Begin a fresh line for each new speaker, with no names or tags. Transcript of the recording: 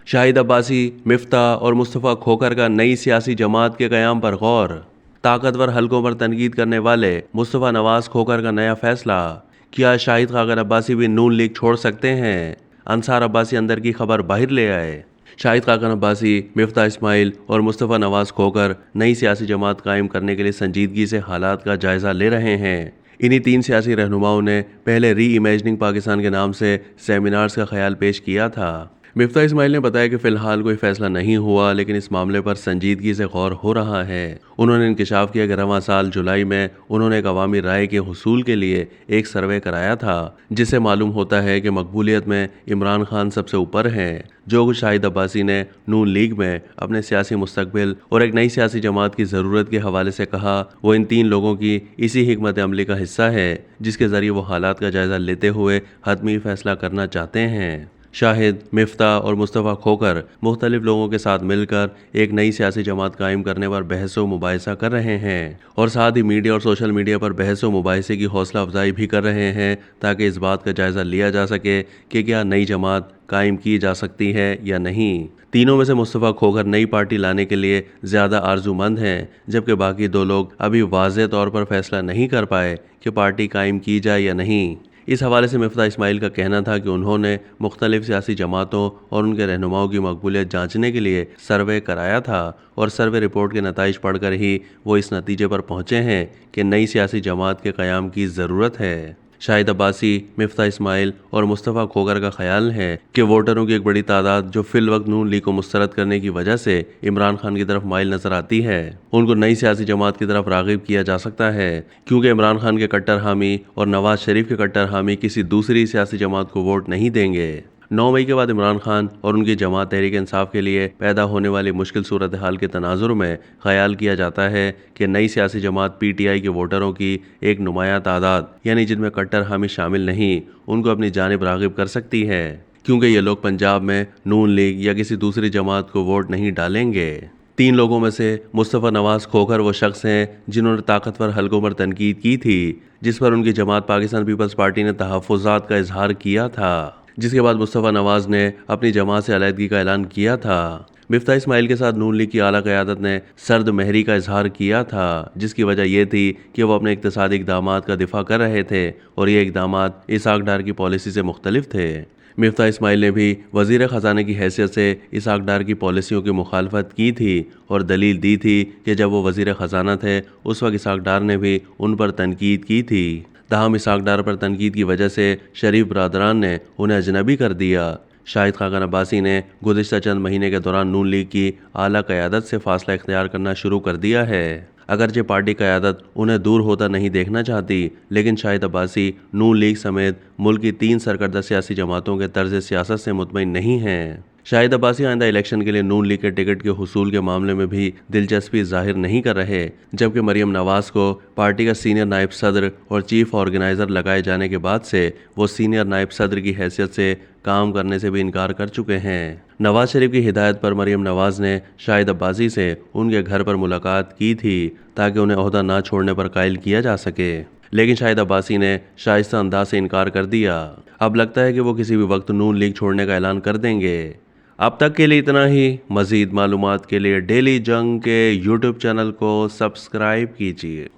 शाहिद अब्बासी, मिफ्ता और मुस्तफ़ा खोखर का नई सियासी जमात के क़याम पर गौर। ताकतवर हलकों पर तनकीद करने वाले मुस्तफ़ा नवाज खोखर का नया फैसला। क्या शाहिद खाकन अब्बासी भी नून लीग छोड़ सकते हैं? अंसार अब्बासी अंदर की खबर बाहर ले आए। शाहिद खाकन अब्बासी, मिफ्ता इस्माइल और मुस्तफ़ा नवाज खोखर नई सियासी जमात कायम करने के लिए संजीदगी से हालात का जायज़ा ले रहे हैं। इन्हीं तीन सियासी रहनुमाओं ने पहले री इमेजिनिंग पाकिस्तान के नाम से सेमिनार्स का ख्याल पेश किया था। मिफ्ता इस्माइल ने बताया कि फ़िलहाल कोई फैसला नहीं हुआ, लेकिन इस मामले पर संजीदगी से गौर हो रहा है। उन्होंने इंकशाफ किया कि रवां साल जुलाई में उन्होंने एक अवामी राय के हुसूल के लिए एक सर्वे कराया था, जिससे मालूम होता है कि मकबूलियत में इमरान खान सबसे ऊपर हैं। जो कुछ शाहिद अब्बासी ने नून लीग में अपने सियासी मुस्तकबिल और एक नई सियासी जमात की ज़रूरत के हवाले से कहा, वो इन तीन लोगों की इसी हिकमत अमली का हिस्सा है, जिसके ज़रिए वो हालात का जायज़ा लेते हुए हतमी फैसला करना चाहते हैं। शाहिद, मिफ्ता और मुस्तफ़ा खोखर मुख्तलिफ लोगों के साथ मिलकर एक नई सियासी जमात कायम करने पर बहस व मुबाहिसा कर रहे हैं और साथ ही मीडिया और सोशल मीडिया पर बहस व मुबाहिसे की हौसला अफजाई भी कर रहे हैं, ताकि इस बात का जायज़ा लिया जा सके कि क्या नई जमात कायम की जा सकती है या नहीं। तीनों में से मुस्तफ़ा खोखर नई पार्टी लाने के लिए ज़्यादा आरजूमंद हैं, जबकि बाकी दो लोग अभी वाज़ेह तौर पर फैसला नहीं कर पाए कि पार्टी कायम की जाए या नहीं। इस हवाले से मिफ्ता इस्माइल का कहना था कि उन्होंने मुख्तलिफ सियासी जमातों और उनके रहनुमाओं की मकबूलियत जांचने के लिए सर्वे कराया था और सर्वे रिपोर्ट के नताइज पढ़कर ही वो इस नतीजे पर पहुंचे हैं कि नई सियासी जमात के क़याम की ज़रूरत है। शाहिद अब्बासी, मिफ्ता इस्माइल और मुस्तफ़ा खोखर का ख्याल है कि वोटरों की एक बड़ी तादाद जो फिल वक्त नून लीग को मुस्तरद करने की वजह से इमरान खान की तरफ माइल नजर आती है, उनको नई सियासी जमात की तरफ राग़िब किया जा सकता है, क्योंकि इमरान खान के कट्टर हामी और नवाज शरीफ के कट्टर हामी किसी दूसरी सियासी जमात को वोट नहीं देंगे। 9 मई के बाद इमरान खान और उनकी जमात तहरीक इंसाफ के लिए पैदा होने वाली मुश्किल सूरत हाल के तनाजुर में ख्याल किया जाता है कि नई सियासी जमात PTI के वोटरों की एक नुमाया तादाद, यानी जिनमें कट्टर हामी शामिल नहीं, उनको अपनी जानिब राग़िब कर सकती है, क्योंकि ये लोग पंजाब में नून लीग या किसी दूसरी जमात को वोट नहीं डालेंगे। तीन लोगों में से मुस्तफ़ा नवाज खोखर वो शख्स हैं जिन्होंने ताकतवर हलकों पर तनकीद की थी, जिस पर उनकी जमात पाकिस्तान पीपल्स पार्टी ने तहफ़्फ़ुज़ात का इजहार किया था, जिसके बाद मुस्तफ़ा नवाज ने अपनी जमात से अलहदगी का ऐलान किया था। मिफ्ता इस्माइल के साथ नून लीग की आला क़यादत ने सर्द महरी का इजहार किया था, जिसकी वजह यह थी कि वो अपने इक़्तिसादी इक़दामात का दिफा कर रहे थे और ये इक़दामात इसहाक़ डार की पॉलिसी से मुख्तलिफ थे। मिफ्ता इस्माइल ने भी वज़ीर ख़जाने की हैसियत से इसहाक़ डार की पॉलिसियों की मुखालफत की थी और दलील दी थी कि जब वो वज़ीर ख़जाना थे उस वक्त इसहाक़ डार ने भी उन पर तनकीद की थी। ताहम इसहाक़ डार पर तनकीद की वजह से शरीफ बरादरान ने उन्हें अजनबी कर दिया। शाहिद खाकन अब्बासी ने गुज़िश्ता चंद महीने के दौरान नून लीग की आला क़यादत से फ़ासला इख्तियार करना शुरू कर दिया है। अगरचे पार्टी क़यादत उन्हें दूर होता नहीं देखना चाहती, लेकिन शाहिद अब्बासी नून लीग समेत मुल्क की 3 सरकर्दा सियासी जमातों के तर्ज सियासत से मुतमईन नहीं हैं। शाहिद अब्बासी आइंदा इलेक्शन के लिए नून लीग के टिकट के हुसूल के मामले में भी दिलचस्पी जाहिर नहीं कर रहे, जबकि मरियम नवाज को पार्टी का सीनियर नायब सदर और चीफ ऑर्गेनाइज़र लगाए जाने के बाद से वो सीनियर नायब सदर की हैसियत से काम करने से भी इनकार कर चुके हैं। नवाज शरीफ की हिदायत पर मरियम नवाज ने शाहिद अब्बासी से उनके घर पर मुलाकात की थी ताकि उन्हें ओहदा ना छोड़ने पर कायल किया जा सके, लेकिन शाहिद अब्बासी ने शाइस्ता अंदाज से इनकार कर दिया। अब लगता है कि वो किसी भी वक्त नून लीग छोड़ने का ऐलान कर देंगे। अब तक के लिए इतना ही। मज़ीद मालूमात के लिए डेली जंग के YouTube चैनल को सब्सक्राइब कीजिए।